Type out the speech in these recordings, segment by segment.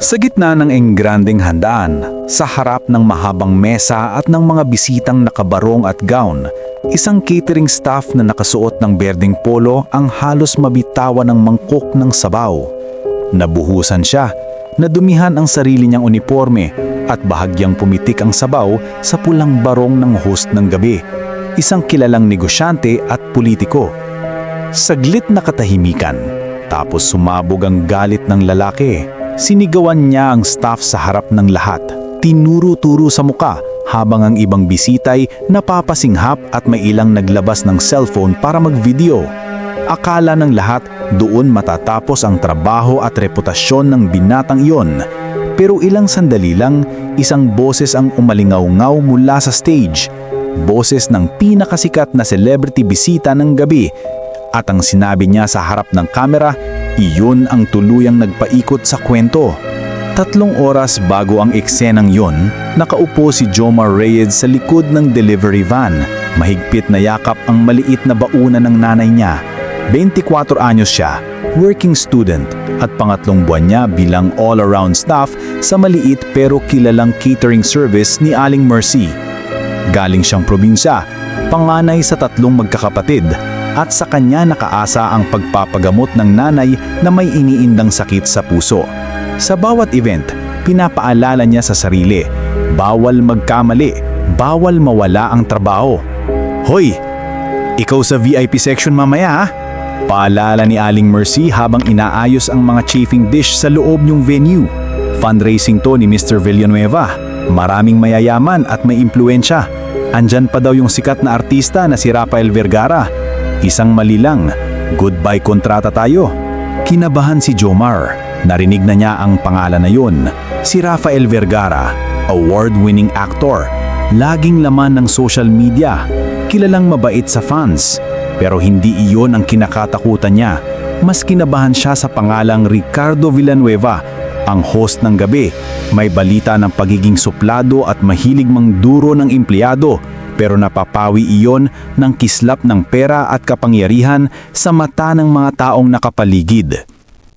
Sa gitna ng engrandeng handaan, sa harap ng mahabang mesa at ng mga bisitang nakabarong at gown, isang catering staff na nakasuot ng berdeng polo ang halos mabitawan ng mangkok ng sabaw. Nabuhusan siya, nadumihan ang sarili niyang uniforme at bahagyang pumitik ang sabaw sa pulang barong ng host ng gabi, isang kilalang negosyante at politiko. Saglit na katahimikan, tapos sumabog ang galit ng lalaki. Sinigawan niya ang staff sa harap ng lahat, tinuro-turo sa muka habang ang ibang bisitay napapasinghap at may ilang naglabas ng cellphone para mag-video. Akala ng lahat doon matatapos ang trabaho at reputasyon ng binatang iyon. Pero ilang sandali lang, isang boses ang umalingaw-ngaw mula sa stage. Boses ng pinakasikat na celebrity bisita ng gabi. At ang sinabi niya sa harap ng kamera, iyon ang tuluyang nagpaikot sa kwento. 3 oras bago ang eksenang yon, nakaupo si Jomar Reyes sa likod ng delivery van. Mahigpit na yakap ang maliit na baunan ng nanay niya. 24 anyos siya, working student, at pangatlong buwan niya bilang all-around staff sa maliit pero kilalang catering service ni Aling Mercy. Galing siyang probinsya, panganay sa 3 magkakapatid, at sa kanya nakaasa ang pagpapagamot ng nanay na may iniindang sakit sa puso. Sa bawat event, pinapaalala niya sa sarili, bawal magkamali, bawal mawala ang trabaho. Hoy, ikaw sa VIP section mamaya ha? Paalala ni Aling Mercy habang inaayos ang mga chafing dish sa loob niyong venue. Fundraising to ni Mr. Villanueva. Maraming mayayaman at may impluensya. Andyan pa daw yung sikat na artista na si Rafael Vergara. Isang mali lang, goodbye kontrata tayo. Kinabahan si Jomar. Narinig na niya ang pangalan na yun. Si Rafael Vergara, award-winning actor. Laging laman ng social media. Kilalang mabait sa fans. Pero hindi iyon ang kinakatakutan niya. Mas kinabahan siya sa pangalang Ricardo Villanueva, ang host ng gabi. May balita ng pagiging suplado at mahilig mangduro ng empleyado. Pero napapawi iyon ng kislap ng pera at kapangyarihan sa mata ng mga taong nakapaligid.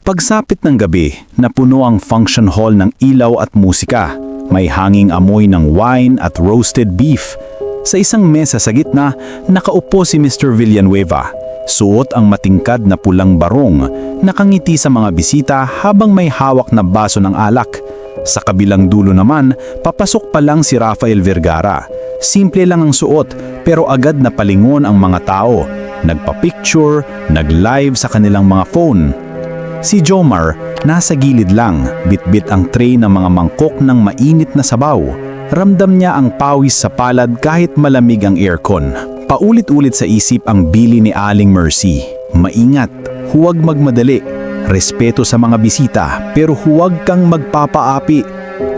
Pagsapit ng gabi, napuno ang function hall ng ilaw at musika. May hanging amoy ng wine at roasted beef. Sa isang mesa sa gitna, nakaupo si Mr. Villanueva. Suot ang matingkad na pulang barong, nakangiti sa mga bisita habang may hawak na baso ng alak. Sa kabilang dulo naman, papasok pa lang si Rafael Vergara. Simple lang ang suot, pero agad na palingon ang mga tao. Nagpa-picture, nag-live sa kanilang mga phone. Si Jomar, nasa gilid lang, bitbit ang tray ng mga mangkok ng mainit na sabaw. Ramdam niya ang pawis sa palad kahit malamig ang aircon. Paulit-ulit sa isip ang bili ni Aling Mercy. Maingat, huwag magmadali. Respeto sa mga bisita, pero huwag kang magpapaapi.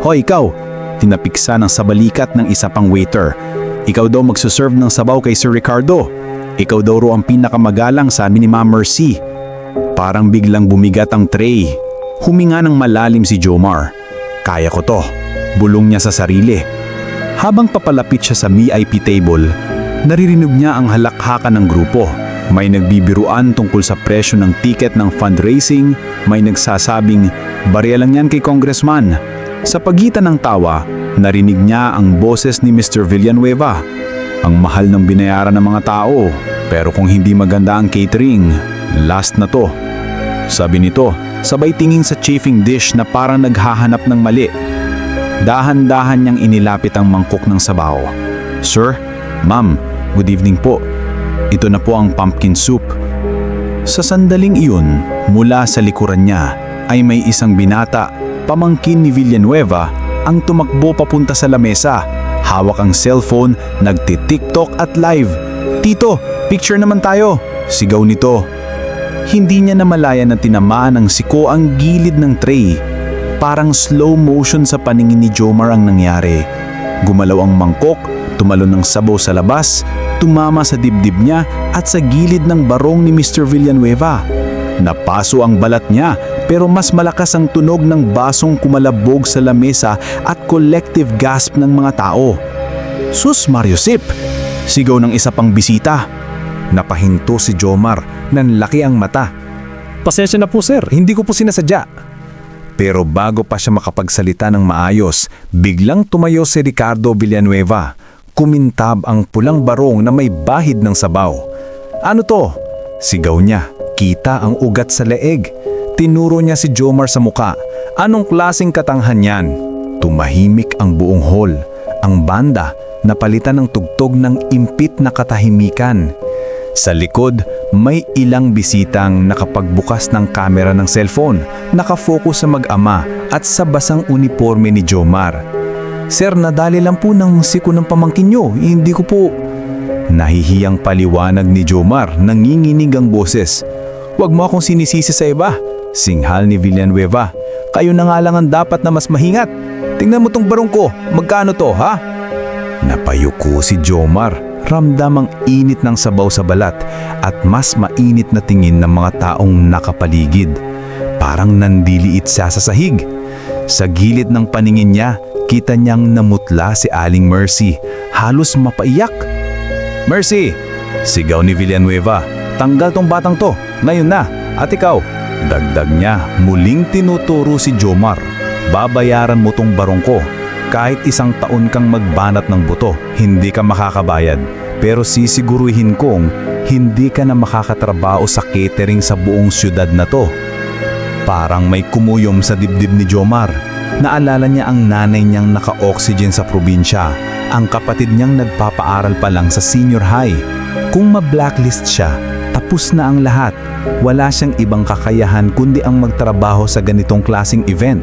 Hoy ikaw! Tinapiksa ng sabalikat ng isa pang waiter. Ikaw daw magsuserve ng sabaw kay Sir Ricardo. Ikaw daw ro ang pinakamagalang sa amin ni Ma'am Mercy. Parang biglang bumigat ang tray. Huminga ng malalim si Jomar. Kaya ko to. Bulong niya sa sarili. Habang papalapit siya sa VIP table, naririnig niya ang halakhakan ng grupo. May nagbibiruan tungkol sa presyo ng ticket ng fundraising, may nagsasabing, barya lang yan kay Congressman. Sa pagitan ng tawa, narinig niya ang boses ni Mr. Villanueva. Ang mahal ng binayaran ng mga tao, pero kung hindi maganda ang catering, last na to. Sabi nito, sabay tingin sa chafing dish na parang naghahanap ng mali. Dahan-dahan niyang inilapit ang mangkok ng sabaw. Sir, Ma'am, good evening po. Ito na po ang pumpkin soup. Sa sandaling iyon, mula sa likuran niya, ay may isang binata, pamangkin ni Villanueva, ang tumakbo papunta sa lamesa. Hawak ang cellphone, nagti-TikTok at live. Tito, picture naman tayo! Sigaw nito. Hindi niya namalayan na tinamaan ng siko ang gilid ng tray. Parang slow motion sa paningin ni Jomar ang nangyari. Gumalaw ang mangkok, tumalon ng sabaw sa labas, tumama sa dibdib niya at sa gilid ng barong ni Mr. Villanueva. Napaso ang balat niya, pero mas malakas ang tunog ng basong kumalabog sa lamesa at collective gasp ng mga tao. Sus Mariusip! Sigaw ng isa pang bisita. Napahinto si Jomar, nanlaki ang mata. Pasensya na po sir, hindi ko po sinasadya. Pero bago pa siya makapagsalita ng maayos, biglang tumayo si Ricardo Villanueva. Kumintab ang pulang barong na may bahid ng sabaw. Ano to? Sigaw niya. Kita ang ugat sa leeg. Tinuro niya si Jomar sa muka. Anong klaseng katanghan yan? Tumahimik ang buong hall. Ang banda napalitan ng tugtog ng impit na katahimikan. Sa likod, may ilang bisitang nakapagbukas ng kamera ng cellphone, nakafocus sa mag-ama at sa basang uniforme ni Jomar. Sir, nadali lang po ng musiko ng pamangkin nyo, hindi ko po... Nahihiyang paliwanag ni Jomar, nanginginig ang boses. Huwag mo akong sinisisi sa iba, singhal ni Villanueva. Kayo na nga lang ang dapat na mas mahingat. Tingnan mo tong barong ko, magkano to, ha? Napayuko si Jomar. Ramdam ang init ng sabaw sa balat at mas mainit na tingin ng mga taong nakapaligid. Parang nandiliit siya sa sahig. Sa gilid ng paningin niya, kita niyang namutla si Aling Mercy. Halos mapaiyak. Mercy! Sigaw ni Villanueva. Tanggal tong batang to, ngayon na. At ikaw, dagdag niya, muling tinuturo si Jomar. Babayaran mo tong barong ko. Kahit 1 taon kang magbanat ng buto, hindi ka makakabayad. Pero sisiguruhin kong hindi ka na makakatrabaho sa catering sa buong syudad na to. Parang may kumuyom sa dibdib ni Jomar. Naalala niya ang nanay niyang naka-oxygen sa probinsya, ang kapatid niyang nagpapaaral pa lang sa senior high. Kung ma-blacklist siya, tapos na ang lahat. Wala siyang ibang kakayahan kundi ang magtrabaho sa ganitong klaseng event.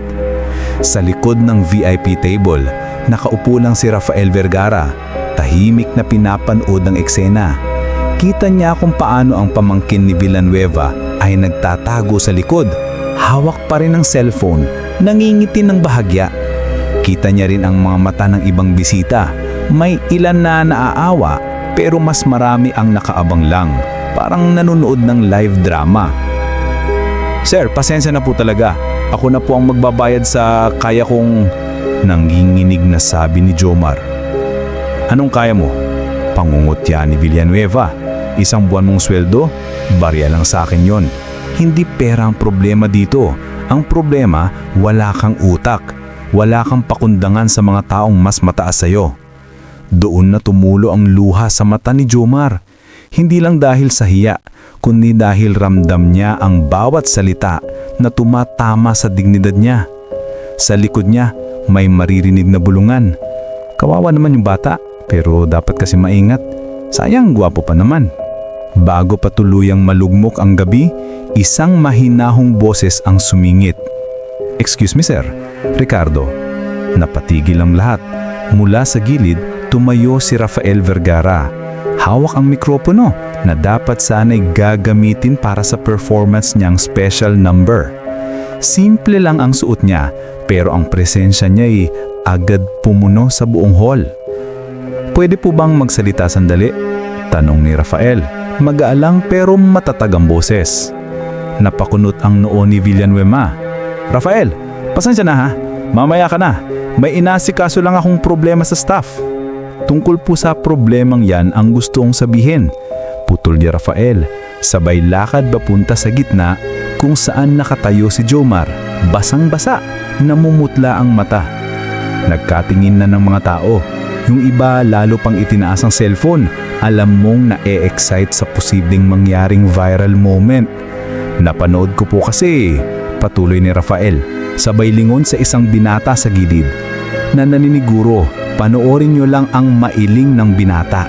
Sa likod ng VIP table, nakaupo lang si Rafael Vergara, tahimik na pinapanood ang eksena. Kita niya kung paano ang pamangkin ni Villanueva ay nagtatago sa likod. Hawak pa rin ang cellphone, nangingiti ng bahagya. Kita niya rin ang mga mata ng ibang bisita. May ilan na naaawa, pero mas marami ang nakaabang lang. Parang nanonood ng live drama. Sir, pasensya na po talaga. Ako na po ang magbabayad sa kaya kong... Nanginginig na sabi ni Jomar. Anong kaya mo? Pangungutya ni Villanueva. 1 buwan mong sweldo? Barya lang sa akin yon. Hindi pera ang problema dito. Ang problema, wala kang utak. Wala kang pakundangan sa mga taong mas mataas sa'yo. Doon na tumulo ang luha sa mata ni Jomar. Hindi lang dahil sa hiya, kundi dahil ramdam niya ang bawat salita na tumatama sa dignidad niya. Sa likod niya, may maririnig na bulungan. Kawawa naman yung bata, pero dapat kasi maingat. Sayang, gwapo pa naman. Bago pa tuluyang malugmok ang gabi, isang mahinahong boses ang sumingit. Excuse me, sir. Ricardo. Napatigil ang lahat. Mula sa gilid, tumayo si Rafael Vergara. Hawak ang mikropono na dapat sana'y gagamitin para sa performance niyang special number. Simple lang ang suot niya, pero ang presensya niya'y agad pumuno sa buong hall. Pwede po bang magsalita sandali? Tanong ni Rafael. Mag-aalang pero matatag ang boses. Napakunot ang noo ni Villanueva. Rafael, pasensya na ha. Mamaya ka na. May inasikaso lang akong problema sa staff. Tungkol po sa problemang yan ang gusto kong sabihin. Putol ni Rafael. Sabay lakad papunta sa gitna kung saan nakatayo si Jomar. Basang-basa, namumutla ang mata. Nagkatingin na ng mga tao. Yung iba lalo pang itinaas ang cellphone. Alam mong na-e-excite sa posibleng mangyaring viral moment. Napanood ko po kasi, patuloy ni Rafael, sabay lingon sa isang binata sa gilid. Na naniniguro, panoorin nyo lang ang mailing ng binata.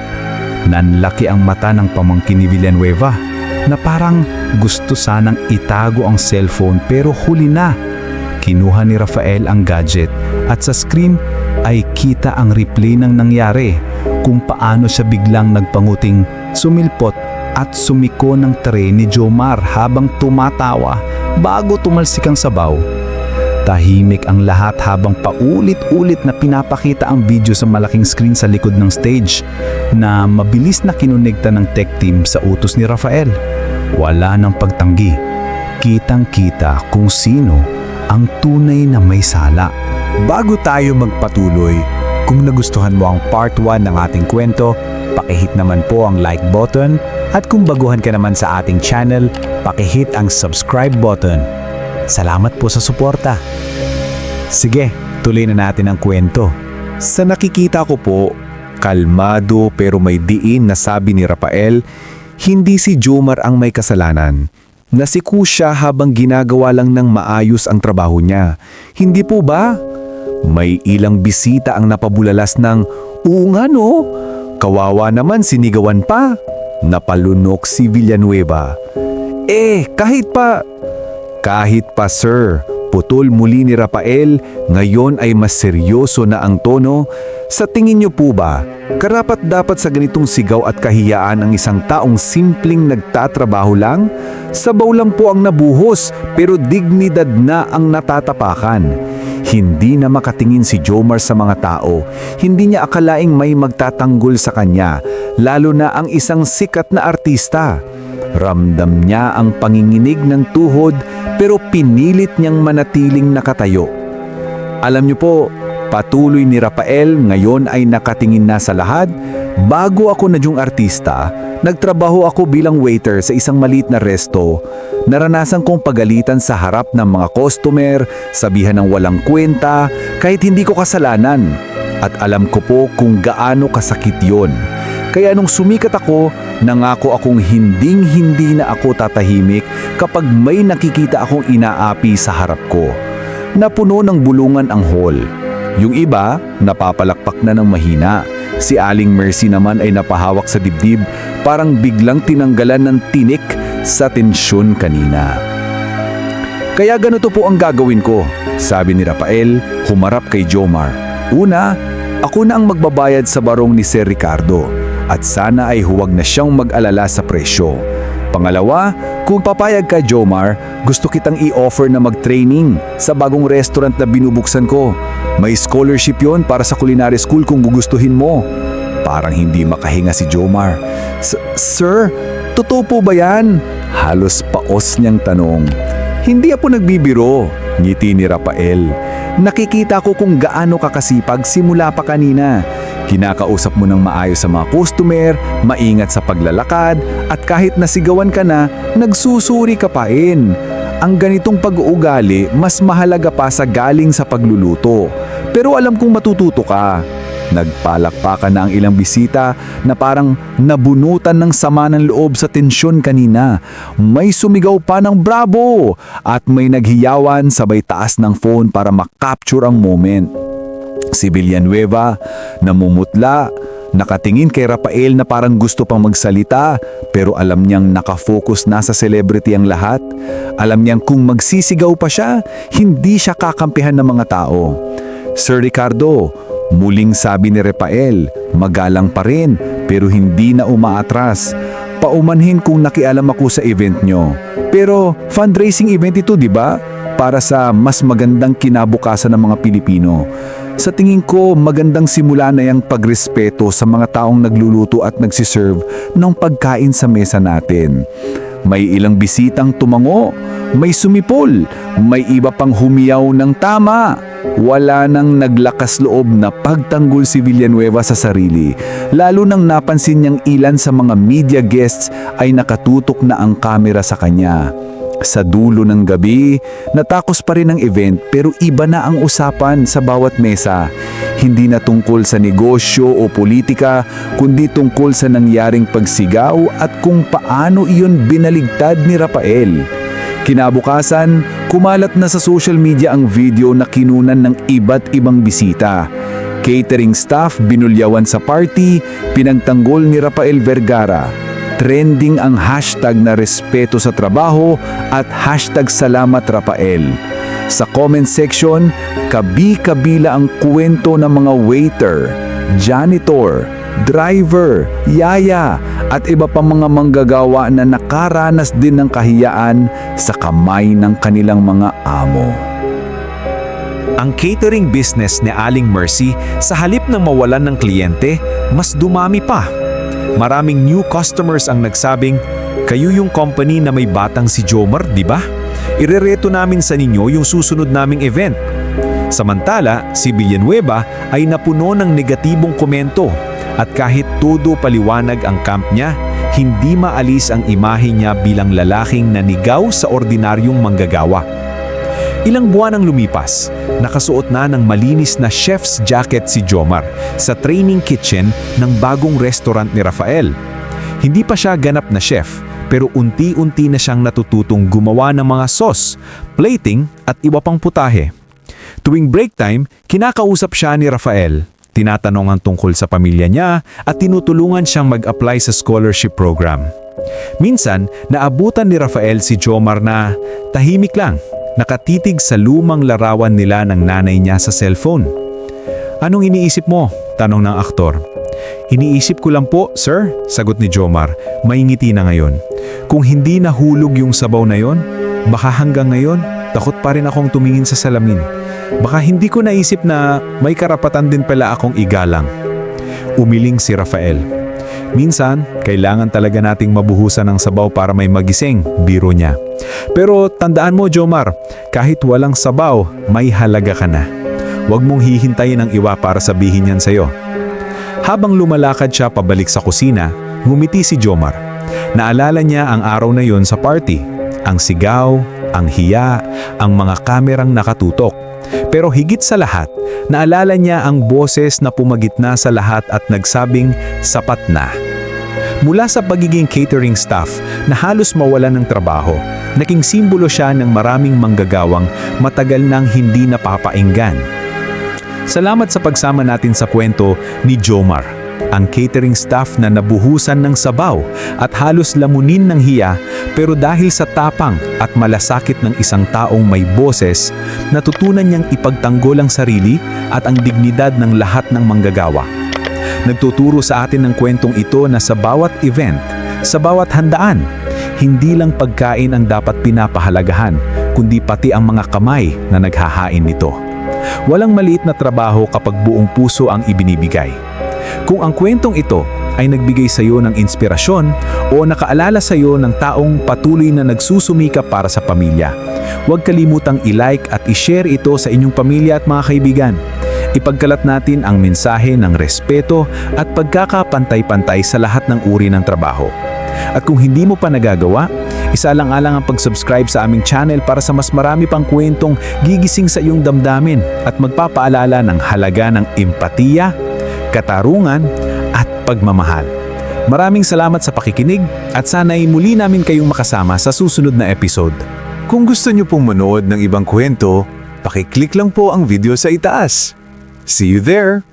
Nanlaki ang mata ng pamangkin ni Villanueva na parang gusto sanang itago ang cellphone pero huli na. Kinuha ni Rafael ang gadget at sa screen ay kita ang replay ng nangyari kung paano siya biglang nagpanguting sumilpot at sumiko ng tray ni Jomar habang tumatawa bago tumalsik ang sabaw. Tahimik ang lahat habang paulit-ulit na pinapakita ang video sa malaking screen sa likod ng stage na mabilis na kinonekta ng tech team sa utos ni Rafael. Wala nang pagtanggi. Kitang-kita kung sino ang tunay na may sala. Bago tayo magpatuloy, kung nagustuhan mo ang part 1 ng ating kwento, pakihit naman po ang like button at kung baguhan ka naman sa ating channel, Pakihit ang subscribe button. Salamat po sa suporta. Sige, tuloy na natin ang kwento. Sa nakikita ko po, kalmado pero may diin na sabi ni Rafael, hindi si Jomar ang may kasalanan. Nasiku siya habang ginagawa lang ng maayos ang trabaho niya. Hindi po ba? May ilang bisita ang napabulalas ng, "Oo nga no, kawawa naman sinigawan pa." Napalunok si Villanueva. Kahit pa sir, putol muli ni Rafael, ngayon ay mas seryoso na ang tono. Sa tingin niyo po ba, karapat-dapat sa ganitong sigaw at kahiyaan ang isang taong simpleng nagtatrabaho lang? Sabaw lang po ang nabuhos, pero dignidad na ang natatapakan. Hindi na makatingin si Jomar sa mga tao. Hindi niya akalaing may magtatanggol sa kanya, lalo na ang isang sikat na artista. Ramdam niya ang panginginig ng tuhod pero pinilit niyang manatiling nakatayo. Alam niyo po, patuloy ni Rafael ngayon ay nakatingin na sa lahat. Bago ako nadyong artista, nagtrabaho ako bilang waiter sa isang maliit na resto. Naranasan kong pagalitan sa harap ng mga customer, sabihan ng walang kwenta, kahit hindi ko kasalanan. At alam ko po kung gaano kasakit yon. Kaya nung sumikat ako, nangako akong hinding-hindi na ako tatahimik kapag may nakikita akong inaapi sa harap ko. Napuno ng bulungan ang hall. Yung iba, napapalakpak na ng mahina. Si Aling Mercy naman ay napahawak sa dibdib, parang biglang tinanggalan ng tinik sa tensyon kanina. Kaya ganito po ang gagawin ko, sabi ni Rafael, humarap kay Jomar. Una, ako na ang magbabayad sa barong ni Sir Ricardo at sana ay huwag na siyang mag-alala sa presyo. Pangalawa, kung papayag ka Jomar, gusto kitang i-offer na mag-training sa bagong restaurant na binubuksan ko. May scholarship yon para sa culinary school kung gugustuhin mo. Parang hindi makahinga si Jomar. Sir, totoo po ba yan? Halos paos niyang tanong. Hindi ako nagbibiro, ngiti ni Rafael. Nakikita ko kung gaano kakasipag simula pa kanina. Kinakausap mo ng maayos sa mga customer, maingat sa paglalakad, at kahit nasigawan ka na, nagsusuri ka pa rin. Ang ganitong pag-uugali mas mahalaga pa sa galing sa pagluluto. Pero alam kong matututo ka. Nagpalakpakan na ang ilang bisita na parang nabunutan ng sama ng loob sa tensyon kanina. May sumigaw pa ng bravo at may naghiyawan sabay taas ng phone para makapture ang moment. Si Villanueva, namumutla, nakatingin kay Rafael na parang gusto pang magsalita pero alam niyang nakafocus na sa celebrity ang lahat. Alam niyang kung magsisigaw pa siya, hindi siya kakampihan ng mga tao. Sir Ricardo, muling sabi ni Rafael, magalang pa rin pero hindi na umaatras. Paumanhin kung nakialam ako sa event nyo. Pero fundraising event ito, di ba? Para sa mas magandang kinabukasan ng mga Pilipino. Sa tingin ko, magandang simula na yung pagrespeto sa mga taong nagluluto at nagsiserve ng pagkain sa mesa natin. May ilang bisitang tumango, may sumipol, may iba pang humiyaw ng tama. Wala nang naglakas loob na pagtanggol si Villanueva sa sarili, lalo nang napansin niyang ilan sa mga media guests ay nakatutok na ang kamera sa kanya. Sa dulo ng gabi, natakos pa rin ang event pero iba na ang usapan sa bawat mesa. Hindi na tungkol sa negosyo o politika, kundi tungkol sa nangyaring pagsigaw at kung paano iyon binaligtad ni Rafael. Kinabukasan, kumalat na sa social media ang video na kinunan ng iba't ibang bisita. Catering staff binulyawan sa party, pinagtanggol ni Rafael Vergara. Trending ang hashtag na respeto sa trabaho at hashtag salamat Rafael. Sa comment section, kabi-kabila ang kwento ng mga waiter, janitor, driver, yaya at iba pang mga manggagawa na nakaranas din ng kahiyaan sa kamay ng kanilang mga amo. Ang catering business ni Aling Mercy sa halip na mawalan ng kliyente, mas dumami pa. Maraming new customers ang nagsabing, kayo yung company na may batang si Jomar, di ba? Irereto namin sa ninyo yung susunod naming event. Samantala, si Villanueva ay napuno ng negatibong komento at kahit todo paliwanag ang camp niya, hindi maalis ang imahe niya bilang lalaking nanigaw sa ordinaryong manggagawa. Ilang buwan ang lumipas, nakasuot na ng malinis na chef's jacket si Jomar sa training kitchen ng bagong restaurant ni Rafael. Hindi pa siya ganap na chef, pero unti-unti na siyang natututong gumawa ng mga sauce, plating at iba pang putahe. Tuwing break time, kinakausap siya ni Rafael. Tinatanong ang tungkol sa pamilya niya at tinutulungan siyang mag-apply sa scholarship program. Minsan, naabutan ni Rafael si Jomar na tahimik lang, nakatitig sa lumang larawan nila ng nanay niya sa cellphone. "Anong iniisip mo?" tanong ng aktor. "Iniisip ko lang po, sir," sagot ni Jomar. May ngiti na ngayon. "Kung hindi nahulog yung sabaw na yon, baka hanggang ngayon, takot pa rin akong tumingin sa salamin. Baka hindi ko naisip na may karapatan din pala akong igalang." Umiling si Rafael. "Minsan, kailangan talaga nating mabuhusan ng sabaw para may magising," biro niya. "Pero tandaan mo, Jomar, kahit walang sabaw, may halaga ka na. Huwag mong hihintayin ang iwa para sabihin yan sa'yo." Habang lumalakad siya pabalik sa kusina, ngumiti si Jomar. Naalala niya ang araw na yon sa party. Ang sigaw, ang hiya, ang mga kamerang nakatutok. Pero higit sa lahat, naalala niya ang boses na pumagitna sa lahat at nagsabing, "Sapat na." Mula sa pagiging catering staff na halos mawalan ng trabaho, naging simbolo siya ng maraming manggagawang matagal nang hindi napapainggan. Salamat sa pagsama natin sa kwento ni Jomar, ang catering staff na nabuhusan ng sabaw at halos lamunin ng hiya, pero dahil sa tapang at malasakit ng isang taong may boses, natutunan niyang ipagtanggol ang sarili at ang dignidad ng lahat ng manggagawa. Nagtuturo sa atin ng kwentong ito na sa bawat event, sa bawat handaan, hindi lang pagkain ang dapat pinapahalagahan, kundi pati ang mga kamay na naghahain nito. Walang maliit na trabaho kapag buong puso ang ibinibigay. Kung ang kwentong ito ay nagbigay sa iyo ng inspirasyon o nakaalala sa iyo ng taong patuloy na nagsusumika para sa pamilya, huwag kalimutang i-like at i-share ito sa inyong pamilya at mga kaibigan. Ipagkalat natin ang mensahe ng respeto at pagkakapantay-pantay sa lahat ng uri ng trabaho. At kung hindi mo pa nagagawa, isalang-alang ang pag-subscribe sa aming channel para sa mas marami pang kwentong gigising sa iyong damdamin at magpapaalala ng halaga ng empatiya, katarungan at pagmamahal. Maraming salamat sa pakikinig at sana'y muli namin kayong makasama sa susunod na episode. Kung gusto niyo pong manood ng ibang kwento, pakiclick lang po ang video sa itaas. See you there!